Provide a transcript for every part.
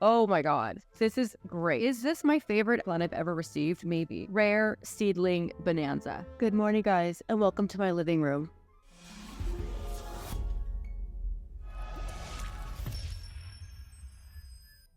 Oh my God, this is great. Is this my favorite plant I've ever received? Maybe. Rare Seedling Bonanza. Good morning, guys, and welcome to my living room.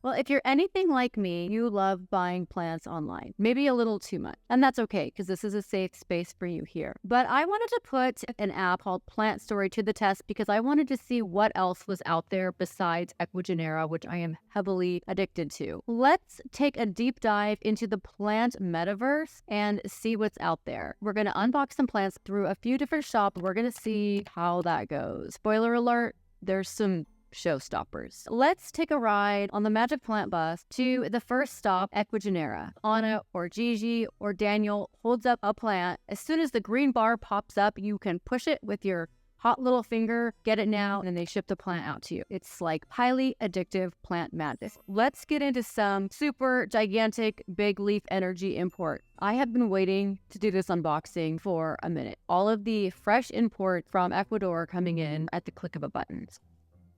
Well, if you're anything like me, you love buying plants online, maybe a little too much. And that's okay, because this is a safe space for you here. But I wanted to put an app called PlantStory to the test because I wanted to see what else was out there besides Ecuagenera, which I am heavily addicted to. Let's take a deep dive into the plant metaverse and see what's out there. We're going to unbox some plants through a few different shops. We're going to see how that goes. Spoiler alert, there's some showstoppers. Let's take a ride on the Magic Plant Bus to the first stop, Ecuagenera. Anna or Gigi or Daniel holds up a plant. As soon as the green bar pops up, you can push it with your hot little finger, get it now, and they ship the plant out to you. It's like highly addictive plant madness. Let's get into some super gigantic big leaf energy import. I have been waiting to do this unboxing for a minute. All of the fresh imports from Ecuador coming in at the click of a button.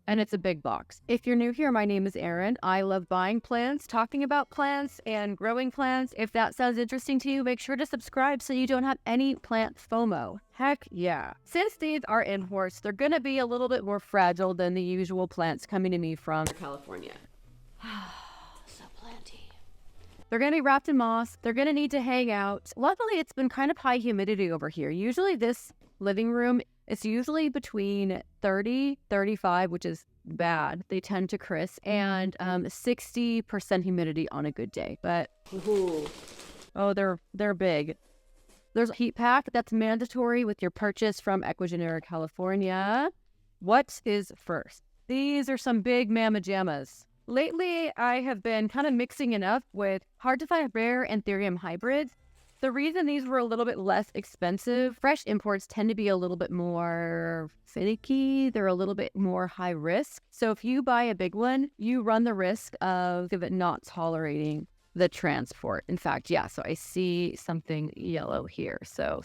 And it's a big box. If you're new here, my name is Erin. I love buying plants, talking about plants, and growing plants. If that sounds interesting to you, make sure to subscribe so you don't have any plant FOMO. Heck yeah. Since these are imports, they're gonna be a little bit more fragile than the usual plants coming to me from California. So planty. They're gonna be wrapped in moss. They're gonna need to hang out. Luckily, it's been kind of high humidity over here. Usually this living room, it's usually between 30, 35, which is bad. They tend to crisp, and 60% humidity on a good day. But, ooh, oh, they're big. There's a heat pack that's mandatory with your purchase from Ecuagenera, California. What is first? These are some big mamma jammas. Lately, I have been kind of mixing it up with hard-to-find rare Anthurium hybrids. The reason these were a little bit less expensive, fresh imports tend to be a little bit more finicky. They're a little bit more high risk. So if you buy a big one, you run the risk of it not tolerating the transport. In fact, yeah, so I see something yellow here. So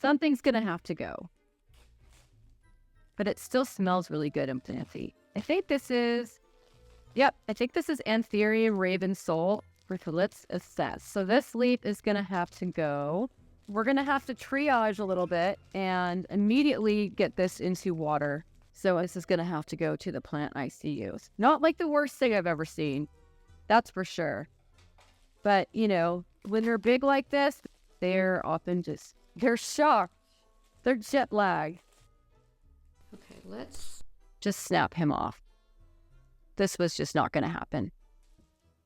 something's going to have to go. But it still smells really good and fancy. I think this is Anthurium Raven Soul. Let's assess. So this leaf is going to have to go. We're going to have to triage a little bit and immediately get this into water. So this is going to have to go to the plant ICU. Not like the worst thing I've ever seen. That's for sure. But, you know, when they're big like this, they're often they're shocked. They're jet lagged. Okay, let's just snap him off. This was just not going to happen.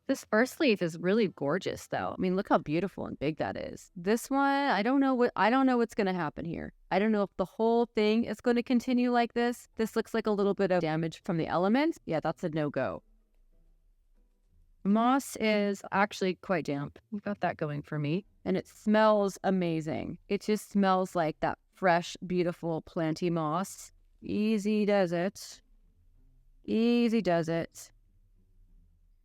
This first leaf is really gorgeous, though. I mean, look how beautiful and big that is. This one, I don't know what's going to happen here. I don't know if the whole thing is going to continue like this. This looks like a little bit of damage from the elements. Yeah, that's a no-go. Moss is actually quite damp. We've got that going for me. And it smells amazing. It just smells like that fresh, beautiful, planty moss. Easy does it. Easy does it.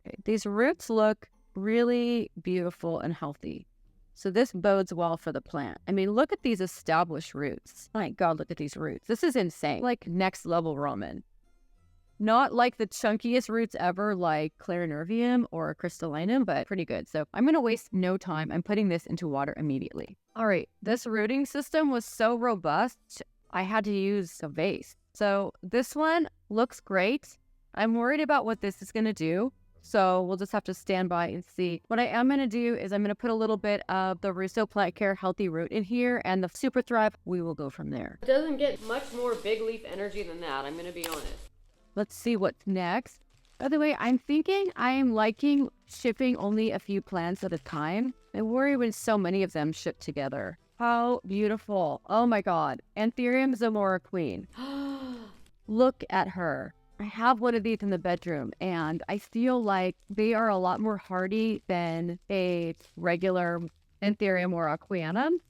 Okay, these roots look really beautiful and healthy. So this bodes well for the plant. I mean, look at these established roots. My God, look at these roots. This is insane. Like next level Roman. Not like the chunkiest roots ever like Anthurium or Crystallinum, but pretty good. So I'm going to waste no time. I'm putting this into water immediately. All right, this rooting system was so robust, I had to use a vase. So this one looks great. I'm worried about what this is going to do. So we'll just have to stand by and see. What I am going to do is I'm going to put a little bit of the WuHoo PlantCare Healthy Root in here and the Super Thrive. We will go from there. It doesn't get much more big leaf energy than that, I'm going to be honest. Let's see what's next. By the way, I'm thinking I am liking shipping only a few plants at a time. I worry when so many of them ship together. How beautiful. Oh my God. Anthurium Zamora Queen. Look at her. I have one of these in the bedroom, and I feel like they are a lot more hardy than a regular Anthurium or Aquarianum.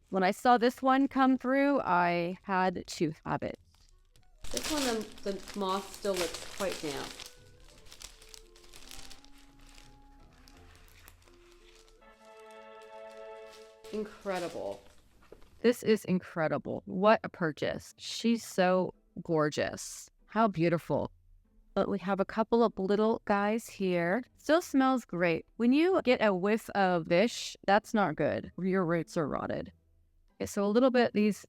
When I saw this one come through, I had to have it. This one, the moss still looks quite damp. Incredible. This is incredible. What a purchase. She's so gorgeous. How beautiful. But we have a couple of little guys here. Still smells great. When you get a whiff of fish, that's not good. Your roots are rotted. Okay, so a little bit, these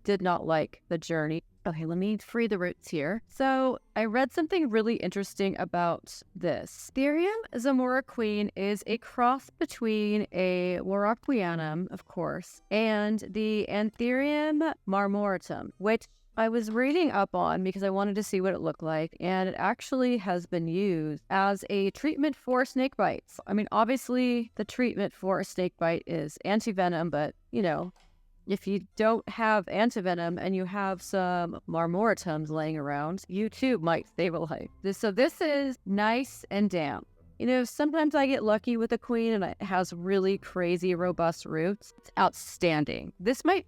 did not like the journey. Okay, let me free the roots here. So I read something really interesting about this. Anthurium Zamora queen is a cross between a Warocquianum, of course, and the Anthurium marmoratum, which I was reading up on because I wanted to see what it looked like, and it actually has been used as a treatment for snake bites. I mean, obviously, the treatment for a snake bite is antivenom, but, you know, if you don't have antivenom and you have some marmoratums laying around, you too might save a life. So this is nice and damp. You know, sometimes I get lucky with a queen and it has really crazy, robust roots. It's outstanding.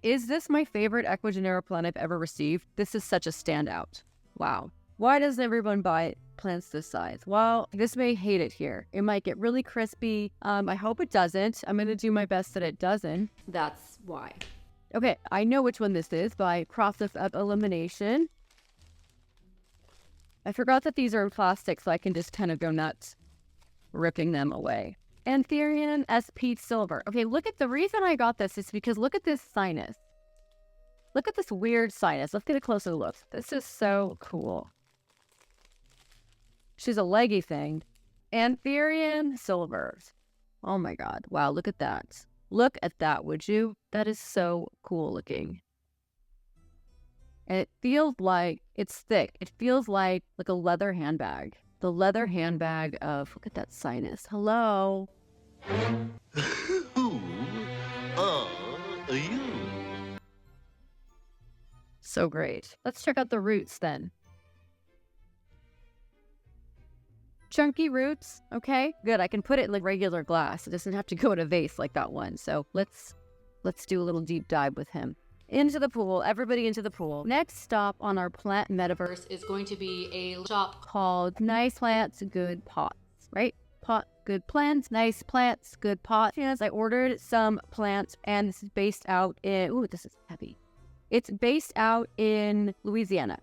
Is this my favorite Ecuagenera plant I've ever received? This is such a standout. Wow. Why doesn't everyone buy plants this size? Well, this may hate it here. It might get really crispy. I hope it doesn't. I'm going to do my best that it doesn't. That's why. Okay, I know which one this is by process of elimination. I forgot that these are in plastic, so I can just kind of go nuts ripping them away. Anthurium SP Silver. Okay, the reason I got this is because look at this sinus. Look at this weird sinus. Let's get a closer look. This is so cool. She's a leggy thing. Anthurium Silver. Oh my God. Wow, look at that. Look at that, would you? That is so cool looking. And it feels like it's thick. It feels like a leather handbag. The leather handbag of, look at that sinus. Hello. Who are you? So great. Let's check out the roots then. Chunky roots, okay? Good, I can put it in like regular glass. It doesn't have to go in a vase like that one. So let's do a little deep dive with him. Into the pool, everybody into the pool. Next stop on our plant metaverse is going to be a shop called Nice Plants, Good Pots, right? Pot, good plants, nice plants, good pots. Yes, I ordered some plants and this is based out in, ooh, this is heavy. It's based out in Louisiana.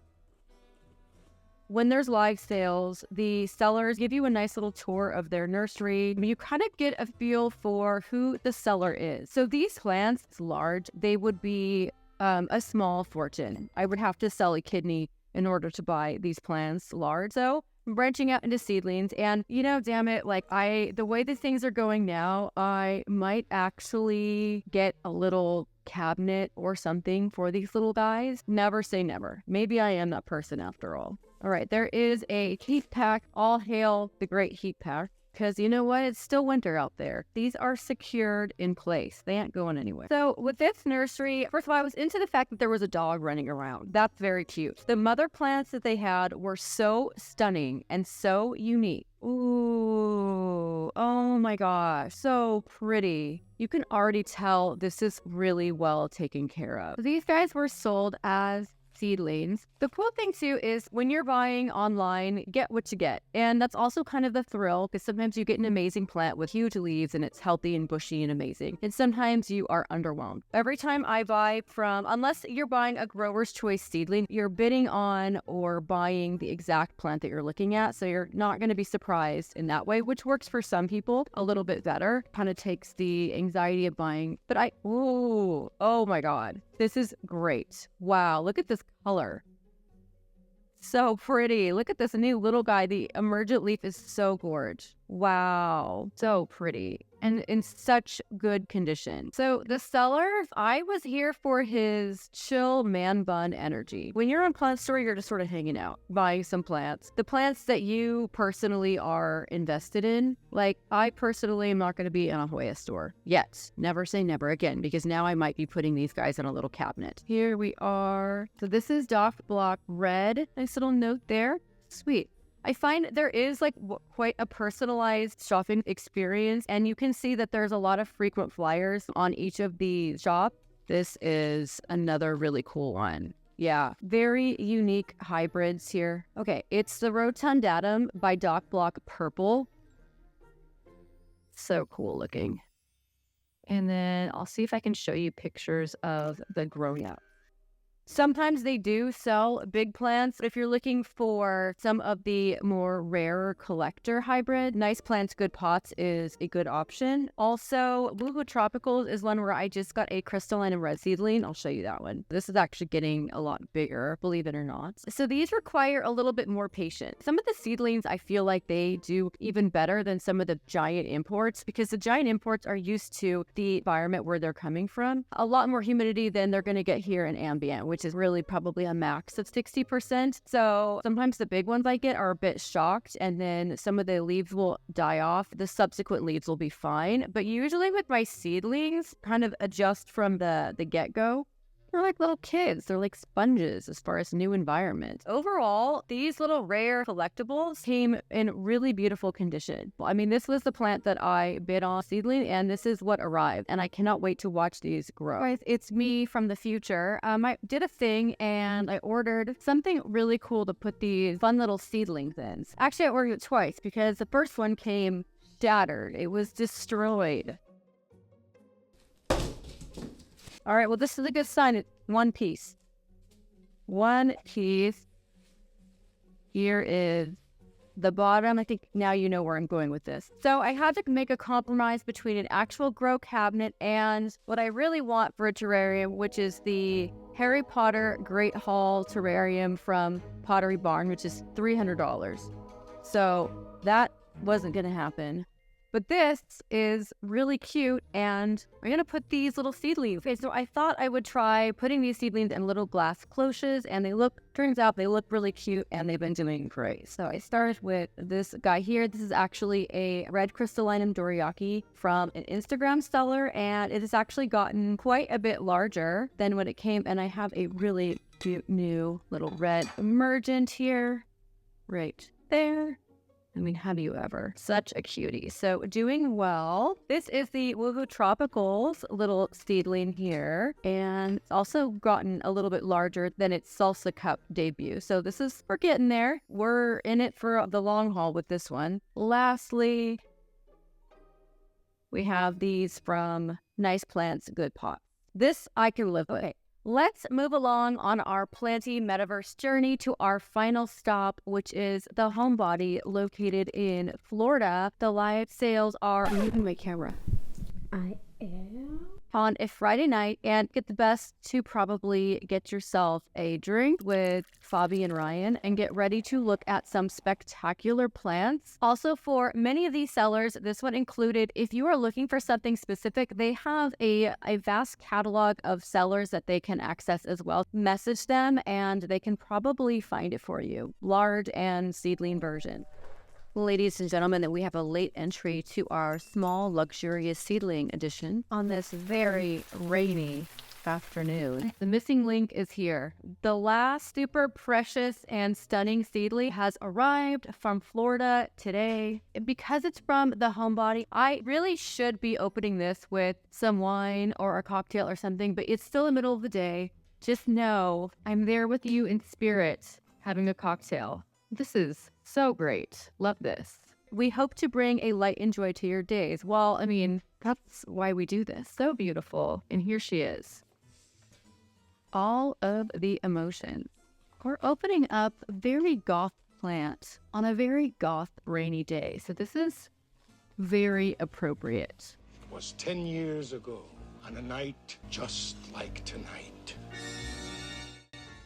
When there's live sales, the sellers give you a nice little tour of their nursery. You kind of get a feel for who the seller is. So these plants, large, they would be a small fortune. I would have to sell a kidney in order to buy these plants large. So I'm branching out into seedlings and, you know, damn it, the way the things are going now, I might actually get a little cabinet or something for these little guys. Never say never. Maybe I am that person after all. All right, there is a heat pack. All hail the great heat pack. Because you know what? It's still winter out there. These are secured in place. They ain't going anywhere. So with this nursery, first of all, I was into the fact that there was a dog running around. That's very cute. The mother plants that they had were so stunning and so unique. Ooh, oh my gosh, so pretty. You can already tell this is really well taken care of. These guys were sold as seedlings. The cool thing too is when you're buying online, get what you get. And that's also kind of the thrill because sometimes you get an amazing plant with huge leaves and it's healthy and bushy and amazing. And sometimes you are underwhelmed. Every time I buy unless you're buying a grower's choice seedling, you're bidding on or buying the exact plant that you're looking at. So you're not going to be surprised in that way, which works for some people a little bit better. Kind of takes the anxiety of buying. But oh my God. This is great. Wow, look at this color. So pretty. Look at this new little guy. The emergent leaf is so gorgeous. Wow, so pretty and in such good condition. So the seller, I was here for his chill man bun energy. When you're on PlantStory, you're just sort of hanging out, buying some plants. The plants that you personally are invested in, like I personally am not going to be in a Hoya store yet. Never say never again, because now I might be putting these guys in a little cabinet. Here we are. So this is Doc Block Red. Nice little note there. Sweet. I find there is quite a personalized shopping experience, and you can see that there's a lot of frequent flyers on each of the shops. This is another really cool one. Yeah, very unique hybrids here. Okay, it's the Rotundatum by Doc Block Purple. So cool looking. And then I'll see if I can show you pictures of the grown up. Sometimes they do sell big plants. If you're looking for some of the more rare collector hybrid, Nice Plants Good Pots is a good option. Also, WuHoo Tropicals is one where I just got a Crystallinum red seedling. I'll show you that one. This is actually getting a lot bigger, believe it or not. So these require a little bit more patience. Some of the seedlings, I feel like they do even better than some of the giant imports because the giant imports are used to the environment where they're coming from. A lot more humidity than they're going to get here in ambient, which is really probably a max of 60%. So sometimes the big ones I get are a bit shocked, and then some of the leaves will die off. The subsequent leaves will be fine. But usually with my seedlings, kind of adjust from the get-go. They're like little kids. They're like sponges as far as new environment. Overall, these little rare collectibles came in really beautiful condition. I mean, this was the plant that I bid on seedling, and this is what arrived. And I cannot wait to watch these grow. Guys, it's me from the future. I did a thing and I ordered something really cool to put these fun little seedlings in. Actually, I ordered it twice because the first one came shattered. It was destroyed. All right, well, this is a good sign. It's one piece. One piece. Here is the bottom. I think now you know where I'm going with this. So I had to make a compromise between an actual grow cabinet and what I really want for a terrarium, which is the Harry Potter Great Hall terrarium from Pottery Barn, which is $300. So that wasn't going to happen. But this is really cute, and we're going to put these little seedlings. Okay, so I thought I would try putting these seedlings in little glass cloches, and turns out they look really cute, and they've been doing great. So I started with this guy here. This is actually a red Crystallinum dorayaki from an Instagram seller, and it has actually gotten quite a bit larger than when it came, and I have a really cute new little red emergent here, right there. I mean, how do you ever? Such a cutie. So doing well. This is the WuHoo Tropicals little seedling here. And it's also gotten a little bit larger than its Salsa Cup debut. So we're getting there. We're in it for the long haul with this one. Lastly, we have these from Nice Plants Good Pots. This I can live with. Okay. Let's move along on our Planty Metaverse journey to our final stop, which is the Homebody located in Florida. The live sales are moving my camera. I am on a Friday night, and get the best to probably get yourself a drink with Fabi and Ryan and get ready to look at some spectacular plants. Also, for many of these sellers, this one included, if you are looking for something specific, they have a vast catalog of sellers that they can access as well. Message them and they can probably find it for you. Large and seedling version. Ladies and gentlemen, that we have a late entry to our small luxurious seedling edition on this very rainy afternoon. The missing link is here. The last super precious and stunning seedling has arrived from Florida today. Because it's from the Homebody, I really should be opening this with some wine or a cocktail or something, but it's still the middle of the day. Just know I'm there with you in spirit, having a cocktail. This is so great. Love this. We hope to bring a light and joy to your days. Well, I mean, that's why we do this. So beautiful. And here she is. All of the emotions. We're opening up a very goth plant on a very goth rainy day. So this is very appropriate. It was 10 years ago on a night just like tonight.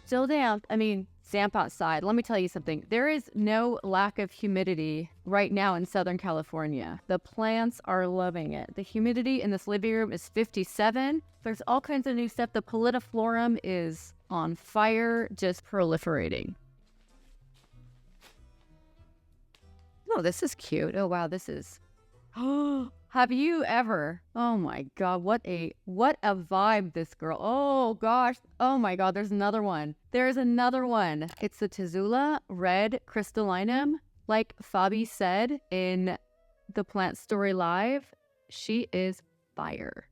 Still damp. I mean, damp outside. Let me tell you something. There is no lack of humidity right now in Southern California. The plants are loving it. The humidity in this living room is 57. There's all kinds of new stuff. The Pallidiflorum is on fire, just proliferating. Oh, this is cute. Oh, wow, this is... Oh, have you ever? Oh my God, what a vibe this girl. Oh gosh. Oh my God, there's another one. There's another one. It's the Tezula red Crystallinum. Like Fabi said in the PlantStory Live, she is fire.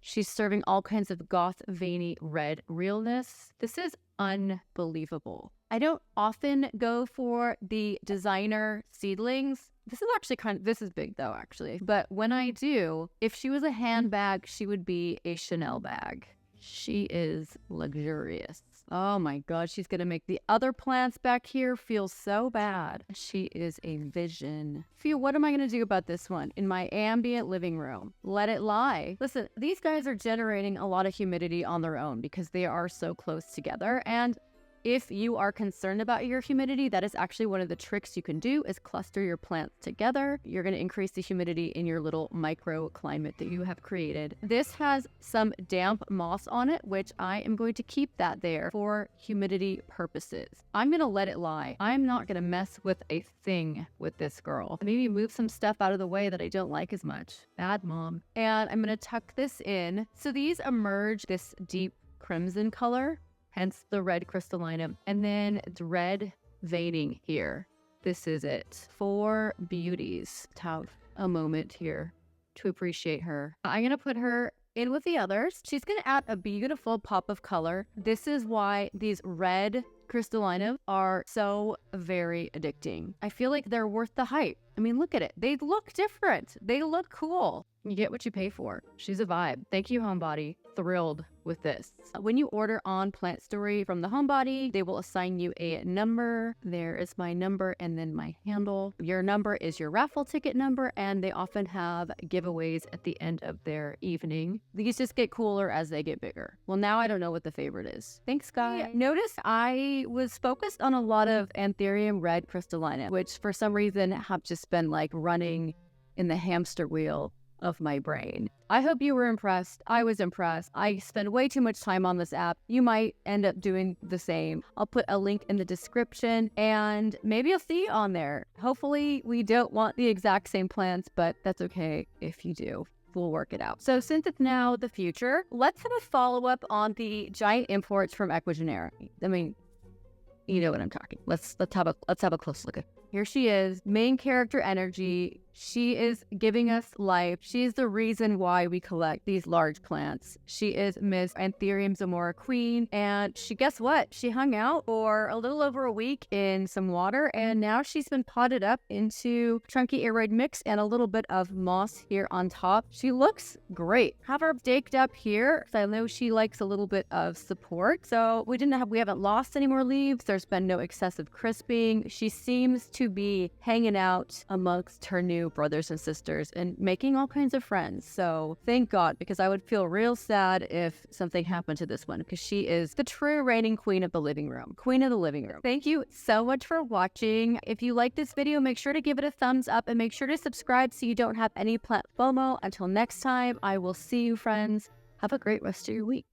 She's serving all kinds of goth, veiny red realness. This is unbelievable. I don't often go for the designer seedlings. This is actually this is big though, actually. But when I do, if she was a handbag, she would be a Chanel bag. She is luxurious. Oh my god, she's gonna make the other plants back here feel so bad. She is a vision. Phew, what am I gonna do about this one? In my ambient living room. Let it lie. Listen, these guys are generating a lot of humidity on their own because they are so close together, and if you are concerned about your humidity, that is actually one of the tricks you can do is cluster your plants together. You're going to increase the humidity in your little microclimate that you have created. This has some damp moss on it, which I am going to keep that there for humidity purposes. I'm going to let it lie. I'm not going to mess with a thing with this girl. Maybe move some stuff out of the way that I don't like as much. Bad mom. And I'm going to tuck this in. So these emerge this deep crimson color, hence the red crystallinum, and then the red veining here. This is it. 4 beauties. Have a moment here to appreciate her. I'm gonna put her in with the others. She's gonna add a beautiful pop of color. This is why these red crystallinum are so very addicting. I feel like they're worth the hype. I mean, look at it. They look different. They look cool. You get what you pay for. She's a vibe. Thank you, Homebody. Thrilled with this. When you order on PlantStory from the Homebody, they will assign you a number. There is my number and then my handle. Your number is your raffle ticket number, and they often have giveaways at the end of their evening. These just get cooler as they get bigger. Well, now I don't know what the favorite is. Thanks, guys. Notice I was focused on a lot of Anthurium red crystallinum, which for some reason have just been like running in the hamster wheel of my brain. I hope you were impressed. I was impressed. I spend way too much time on this app. You might end up doing the same. I'll put a link in the description and maybe you'll see it on there. Hopefully we don't want the exact same plants, but that's okay if you do. We'll work it out. So since it's now the future, let's have a follow-up on the giant imports from Ecuagenera. I mean, you know what I'm talking. Let's have a close look at her. Here she is, main character energy. She is giving us life. She is the reason why we collect these large plants. She is Miss Anthurium Zamora Queen, and guess what? She hung out for a little over a week in some water, and now she's been potted up into chunky aroid mix and a little bit of moss here on top. She looks great. Have her staked up here, because I know she likes a little bit of support. So we haven't lost any more leaves. There's been no excessive crisping. She seems to be hanging out amongst her new brothers and sisters and making all kinds of friends. So thank God, because I would feel real sad if something happened to this one, because she is the true reigning queen of the living room. Queen of the living room. Thank you so much for watching. If you like this video, make sure to give it a thumbs up and make sure to subscribe so you don't have any plant FOMO. Until next time, I will see you, friends. Have a great rest of your week.